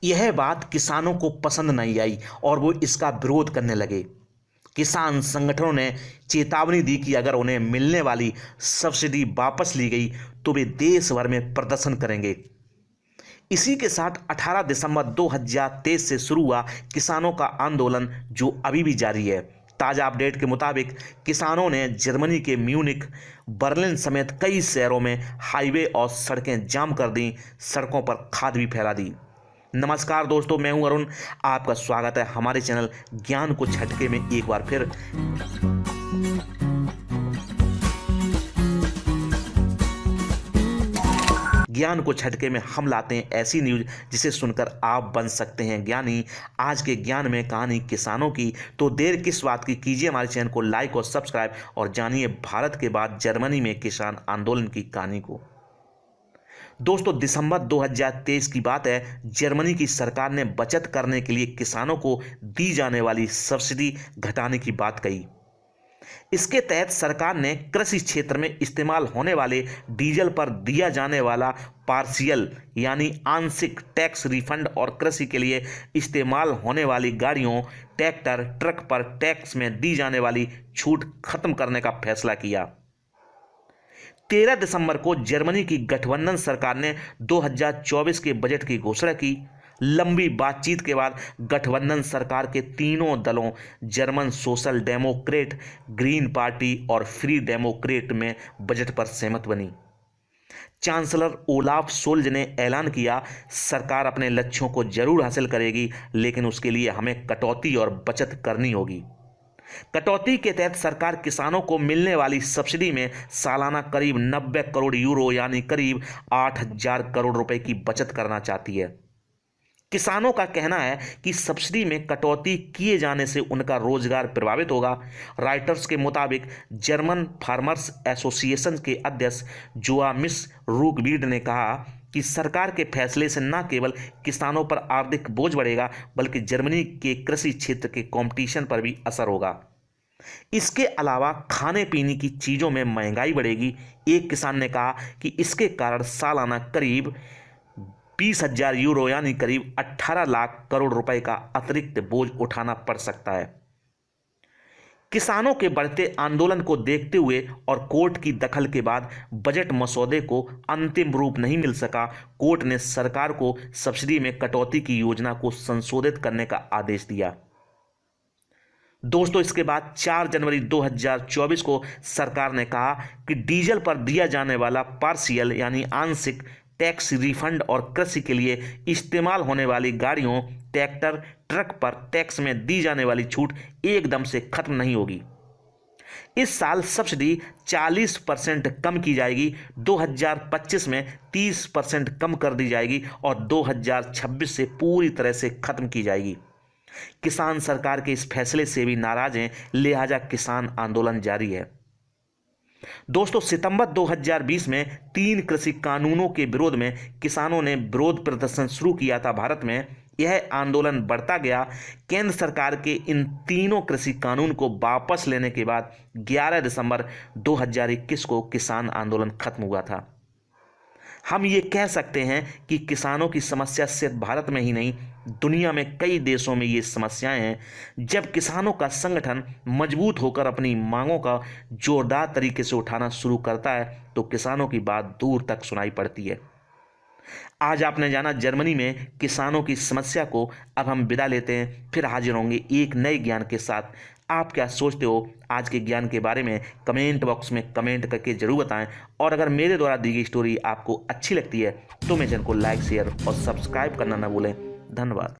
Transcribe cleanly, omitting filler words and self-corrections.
यह बात किसानों को पसंद नहीं आई और वो इसका विरोध करने लगे। किसान संगठनों ने चेतावनी दी कि अगर उन्हें मिलने वाली सब्सिडी वापस ली गई तो वे देश भर में प्रदर्शन करेंगे। इसी के साथ 18 दिसंबर 2023 से शुरू हुआ किसानों का आंदोलन, जो अभी भी जारी है। ताज़ा अपडेट के मुताबिक किसानों ने जर्मनी के म्यूनिख, बर्लिन समेत कई शहरों में हाईवे और सड़कें जाम कर दी, सड़कों पर खाद भी फैला दी। नमस्कार दोस्तों, मैं हूं अरुण। आपका स्वागत है हमारे चैनल ज्ञान को झटके में एक बार फिर। ज्ञान को झटके में हम लाते हैं ऐसी न्यूज जिसे सुनकर आप बन सकते हैं ज्ञानी। आज के ज्ञान में कहानी किसानों की, तो देर किस बात की, कीजिए हमारे चैनल को लाइक और सब्सक्राइब और जानिए भारत के बाद जर्मनी में किसान आंदोलन की कहानी को। दोस्तों, दिसंबर 2023 की बात है। जर्मनी की सरकार ने बचत करने के लिए किसानों को दी जाने वाली सब्सिडी घटाने की बात कही। इसके तहत सरकार ने कृषि क्षेत्र में इस्तेमाल होने वाले डीजल पर दिया जाने वाला पार्शियल यानी आंशिक टैक्स रिफंड और कृषि के लिए इस्तेमाल होने वाली गाड़ियों, ट्रैक्टर, ट्रक पर टैक्स में दी जाने वाली छूट खत्म करने का फैसला किया। 13 दिसंबर को जर्मनी की गठबंधन सरकार ने 2024 के बजट की घोषणा की। लंबी बातचीत के बाद गठबंधन सरकार के तीनों दलों German social Democrat, green party और फ्री डेमोक्रेट में बजट पर सहमत बनी। चांसलर ओलाफ शोल्ज ने ऐलान किया, सरकार अपने लक्ष्यों को जरूर हासिल करेगी, लेकिन उसके लिए हमें कटौती और बचत करनी होगी। कटौती के तहत सरकार किसानों को मिलने वाली सब्सिडी में सालाना करीब 90 करोड़ यूरो यानी करीब 8,000 करोड़ रुपए की बचत करना चाहती है। किसानों का कहना है कि सब्सिडी में कटौती किए जाने से उनका रोजगार प्रभावित होगा। राइटर्स के मुताबिक जर्मन फार्मर्स एसोसिएशन के अध्यक्ष जोआमिस रूगवीड ने कहा कि सरकार के फैसले से न केवल किसानों पर आर्थिक बोझ बढ़ेगा, बल्कि जर्मनी के कृषि क्षेत्र के कंपटीशन पर भी असर होगा। इसके अलावा खाने पीने की चीज़ों में महंगाई बढ़ेगी। एक किसान ने कहा कि इसके कारण सालाना करीब 20,000 यूरो यानी करीब 18 लाख करोड़ रुपए का अतिरिक्त बोझ उठाना पड़ सकता है। किसानों के बढ़ते आंदोलन को देखते हुए और कोर्ट की दखल के बाद बजट मसौदे को अंतिम रूप नहीं मिल सका। कोर्ट ने सरकार को सब्सिडी में कटौती की योजना को संशोधित करने का आदेश दिया। दोस्तों, इसके बाद 4 जनवरी 2024 को सरकार ने कहा कि डीजल पर दिया जाने वाला पार्शियल यानी आंशिक टैक्स रिफंड और कृषि के लिए इस्तेमाल होने वाली गाड़ियों, ट्रैक्टर, ट्रक पर टैक्स में दी जाने वाली छूट एकदम से खत्म नहीं होगी। इस साल सब्सिडी 40% कम की जाएगी, 2025 में 30% कम कर दी जाएगी और 2026 से पूरी तरह से खत्म की जाएगी। किसान सरकार के इस फैसले से भी नाराज हैं, लिहाजा किसान आंदोलन जारी है। दोस्तों, सितंबर 2020 में 3 कृषि कानूनों के विरोध में किसानों ने विरोध प्रदर्शन शुरू किया था भारत में। यह आंदोलन बढ़ता गया। केंद्र सरकार के इन तीनों कृषि कानून को वापस लेने के बाद 11 दिसंबर 2021 को किसान आंदोलन खत्म हुआ था। हम ये कह सकते हैं कि किसानों की समस्या सिर्फ भारत में ही नहीं, दुनिया में कई देशों में ये समस्याएं हैं। जब किसानों का संगठन मजबूत होकर अपनी मांगों का जोरदार तरीके से उठाना शुरू करता है तो किसानों की बात दूर तक सुनाई पड़ती है। आज आपने जाना जर्मनी में किसानों की समस्या को। अब हम विदा लेते हैं, फिर हाजिर होंगे एक नए ज्ञान के साथ। आप क्या सोचते हो आज के ज्ञान के बारे में, कमेंट बॉक्स में कमेंट करके जरूर बताएं। और अगर मेरे द्वारा दी गई स्टोरी आपको अच्छी लगती है तो मेरे चैनल को लाइक, शेयर और सब्सक्राइब करना ना भूलें। धन्यवाद।